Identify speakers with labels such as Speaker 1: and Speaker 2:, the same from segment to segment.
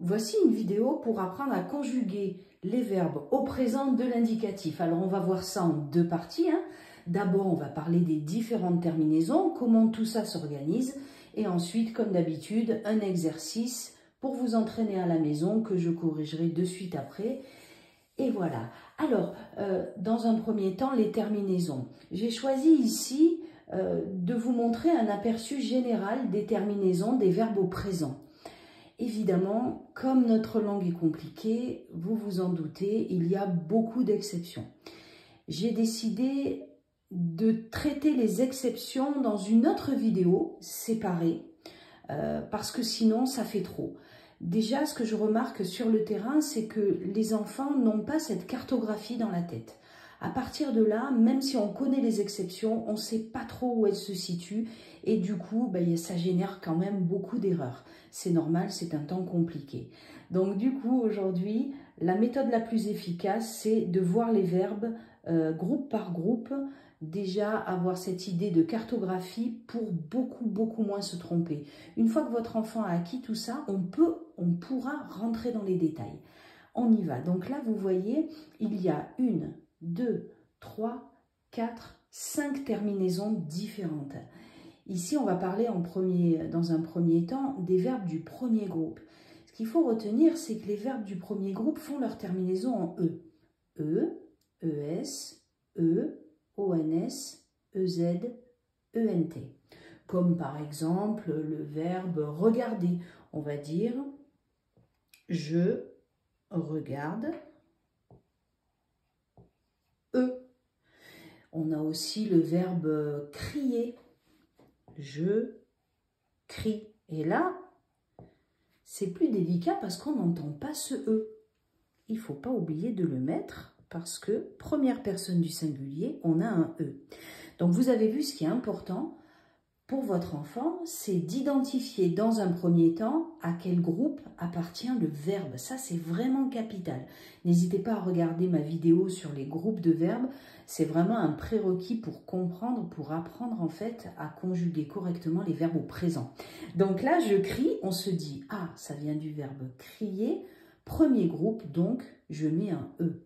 Speaker 1: Voici une vidéo pour apprendre à conjuguer les verbes au présent de l'indicatif. Alors on va voir ça en deux parties. D'abord on va parler des différentes terminaisons, comment tout ça s'organise. Et ensuite, comme d'habitude, un exercice pour vous entraîner à la maison que je corrigerai de suite après. Et voilà. Alors, dans un premier temps, les terminaisons. J'ai choisi ici de vous montrer un aperçu général des terminaisons des verbes au présent. Évidemment, comme notre langue est compliquée, vous vous en doutez, il y a beaucoup d'exceptions. J'ai décidé de traiter les exceptions dans une autre vidéo séparée, parce que sinon ça fait trop. Déjà, ce que je remarque sur le terrain, c'est que les enfants n'ont pas cette cartographie dans la tête. À partir de là, même si on connaît les exceptions, on ne sait pas trop où elles se situent et du coup, ça génère quand même beaucoup d'erreurs. C'est normal, c'est un temps compliqué. Donc du coup, aujourd'hui, la méthode la plus efficace, c'est de voir les verbes groupe par groupe, déjà avoir cette idée de cartographie pour beaucoup moins se tromper. Une fois que votre enfant a acquis tout ça, on pourra rentrer dans les détails. On y va. Donc là, vous voyez, il y a 1, 2, 3, 4, 5 terminaisons différentes. Ici, on va parler dans un premier temps des verbes du premier groupe. Ce qu'il faut retenir, c'est que les verbes du premier groupe font leur terminaison en E. E, ES, E, ONS, EZ, ENT. Comme par exemple le verbe regarder. On va dire je regarde. E. On a aussi le verbe crier. Je crie. Et là, c'est plus délicat parce qu'on n'entend pas ce E. Il ne faut pas oublier de le mettre parce que première personne du singulier, on a un E. Donc vous avez vu, ce qui est important pour votre enfant, c'est d'identifier dans un premier temps à quel groupe appartient le verbe. Ça, c'est vraiment capital. N'hésitez pas à regarder ma vidéo sur les groupes de verbes. C'est vraiment un prérequis pour comprendre, pour apprendre en fait à conjuguer correctement les verbes au présent. Donc là, je crie, on se dit, ah, ça vient du verbe crier. Premier groupe, donc je mets un E.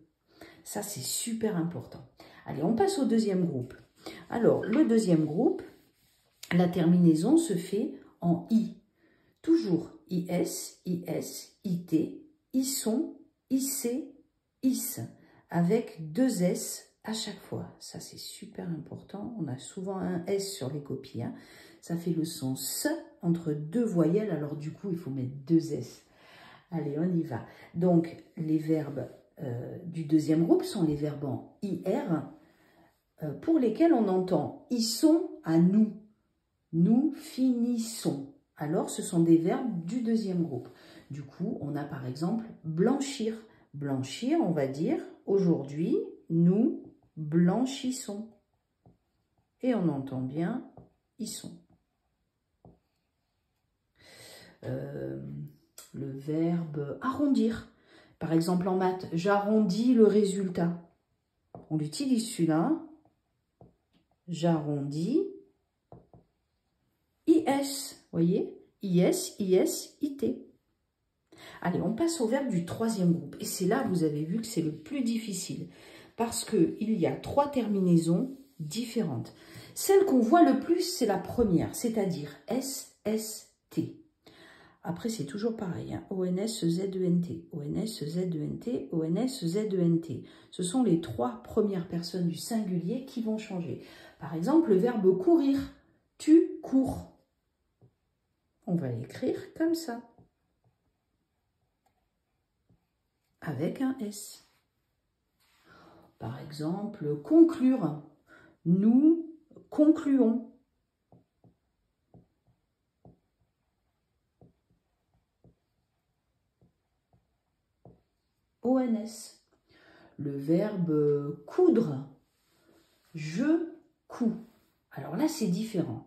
Speaker 1: Ça, c'est super important. Allez, on passe au deuxième groupe. Alors, le deuxième groupe, la terminaison se fait en I. Toujours IS, IS, IT, ISON, IC, IS, avec 2 S à chaque fois. Ça, c'est super important. On a souvent un S sur les copies. Ça fait le son S entre 2 voyelles. Alors, du coup, il faut mettre 2 S. Allez, on y va. Donc, les verbes du deuxième groupe sont les verbes en IR, pour lesquels on entend « ils sont à nous ». Nous finissons. Alors, ce sont des verbes du deuxième groupe. Du coup, on a par exemple blanchir. Blanchir, on va dire aujourd'hui, nous blanchissons. Et on entend bien, ils sont. Le verbe arrondir. Par exemple, en maths, j'arrondis le résultat. On l'utilise celui-là. J'arrondis. IS, voyez, IS, IS, IT. Allez, on passe au verbe du troisième groupe. Et c'est là, vous avez vu que c'est le plus difficile. Parce qu'il y a 3 terminaisons différentes. Celle qu'on voit le plus, c'est la première, c'est-à-dire S, S, T. Après, c'est toujours pareil. ONS, ZENT, ONS, ZENT, ONS, ZENT. Ce sont les 3 premières personnes du singulier qui vont changer. Par exemple, le verbe courir. Tu cours. On va l'écrire comme ça, avec un S. Par exemple, conclure. Nous concluons. ONS. Le verbe coudre. Je couds. Alors là, c'est différent.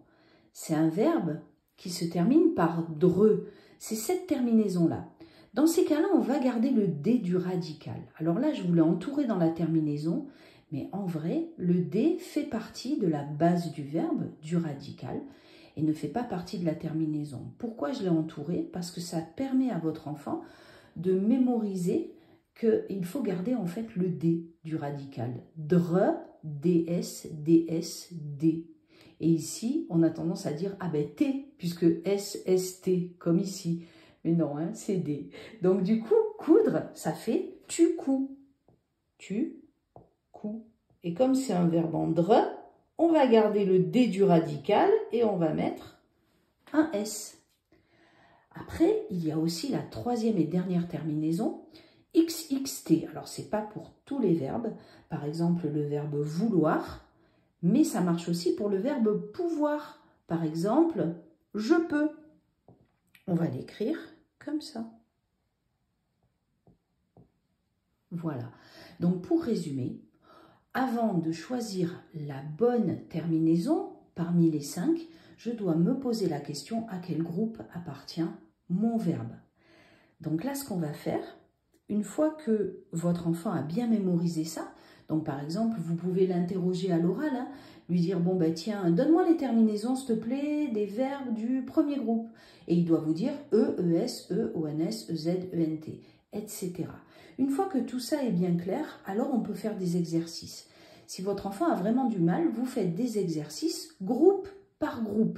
Speaker 1: C'est un verbe qui se termine par « dre ». C'est cette terminaison-là. Dans ces cas-là, on va garder le « d » du radical. Alors là, je voulais entourer dans la terminaison, mais en vrai, le « d » fait partie de la base du verbe, du radical. et ne fait pas partie de la terminaison. Pourquoi je l'ai entouré? Parce que ça permet à votre enfant de mémoriser qu'il faut garder en fait le D du radical. Dre, DS, DS, D. Et ici, on a tendance à dire ah ben T, puisque S, S, T, comme ici. Mais non, hein, c'est D. Donc du coup, coudre, ça fait tu couds. Tu couds. Et comme c'est un verbe en dre, on va garder le D du radical et on va mettre un S. Après, il y a aussi la troisième et dernière terminaison, XXT. Alors, ce n'est pas pour tous les verbes. Par exemple, le verbe vouloir, mais ça marche aussi pour le verbe pouvoir. Par exemple, je peux. On va l'écrire comme ça. Voilà. Donc, pour résumer, avant de choisir la bonne terminaison parmi les 5, je dois me poser la question à quel groupe appartient mon verbe. Donc là, ce qu'on va faire, une fois que votre enfant a bien mémorisé ça, donc par exemple, vous pouvez l'interroger à l'oral, hein, lui dire, bon ben tiens, donne-moi les terminaisons, s'il te plaît, des verbes du premier groupe. Et il doit vous dire E, ES, E, ONS, EZ, ENT, etc. Une fois que tout ça est bien clair, alors on peut faire des exercices. Si votre enfant a vraiment du mal, vous faites des exercices groupe par groupe.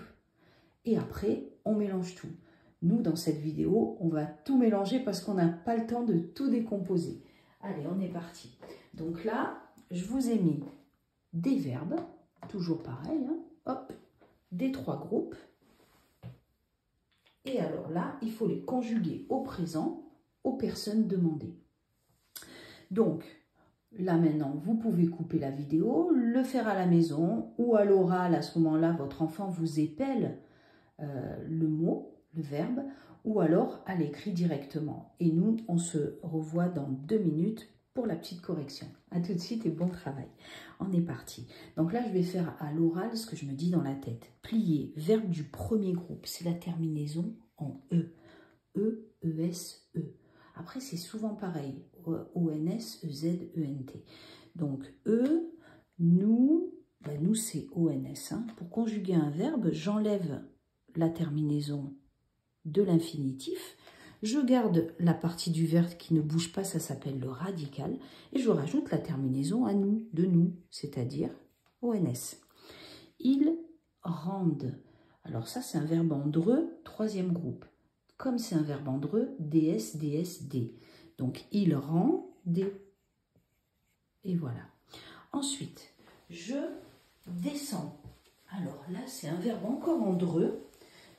Speaker 1: Et après, on mélange tout. Nous, dans cette vidéo, on va tout mélanger parce qu'on n'a pas le temps de tout décomposer. Allez, on est parti. Donc là, je vous ai mis des verbes, toujours pareil, hein, hop, des 3 groupes. Et alors là, il faut les conjuguer au présent, aux personnes demandées. Donc, là maintenant, vous pouvez couper la vidéo, le faire à la maison ou à l'oral. À ce moment-là, votre enfant vous épelle le mot, le verbe, ou alors à l'écrit directement. Et nous, on se revoit dans 2 minutes pour la petite correction. À tout de suite et bon travail. On est parti. Donc là, je vais faire à l'oral ce que je me dis dans la tête. Plier, verbe du premier groupe, c'est la terminaison en E. E, ES, E. Après, c'est souvent pareil. ONS, EZ, ENT. Donc, E, nous, ben nous c'est ONS. Hein. Pour conjuguer un verbe, j'enlève la terminaison de l'infinitif. Je garde la partie du verbe qui ne bouge pas, ça s'appelle le radical. Et je rajoute la terminaison à nous, de nous, c'est-à-dire ONS. Ils rendent. Alors ça, c'est un verbe en dreux, 3e groupe. Comme c'est un verbe en dreux, DS, DS, D. Donc, il rend des. Et voilà. Ensuite, je descends. Alors là, c'est un verbe encore en dreux.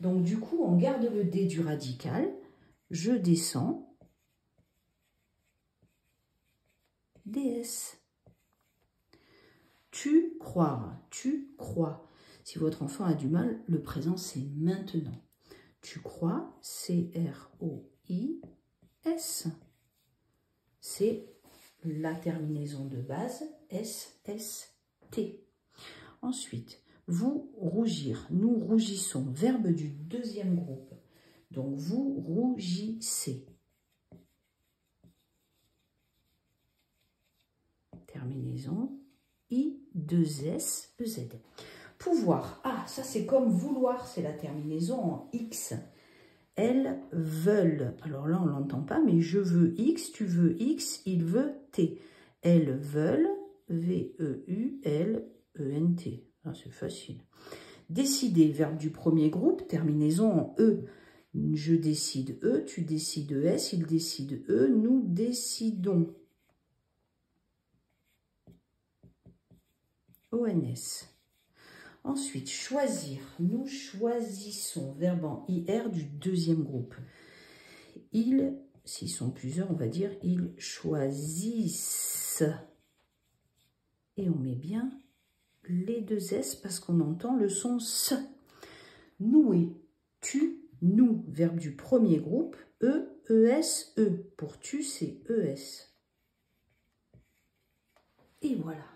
Speaker 1: Donc, du coup, on garde le D du radical. Je descends. DS. Tu croire. Tu crois. Si votre enfant a du mal, le présent, c'est maintenant. Tu crois, C-R-O-I-S. C'est la terminaison de base, S-S-T. Ensuite, vous rougir. Nous rougissons. Verbe du 2e groupe. Donc, vous rougissez. Terminaison, I-2-S-E-Z. Pouvoir. Ah, ça c'est comme vouloir, c'est la terminaison en X. Elles veulent. Alors là, on ne l'entend pas, mais je veux X, tu veux X, il veut T. Elles veulent, V-E-U-L-E-N-T. Ah, c'est facile. Décider, verbe du premier groupe, terminaison en E. Je décide E, tu décides ES, il décide E, nous décidons. ONS. Ensuite, choisir. Nous choisissons. Verbe en IR du 2e groupe. Ils, s'ils sont plusieurs, on va dire ils choisissent. Et on met bien les 2 S parce qu'on entend le son S. Nouer. Tu, nous. Verbe du premier groupe. E, E-S, E. Pour tu, c'est E-S. Et voilà.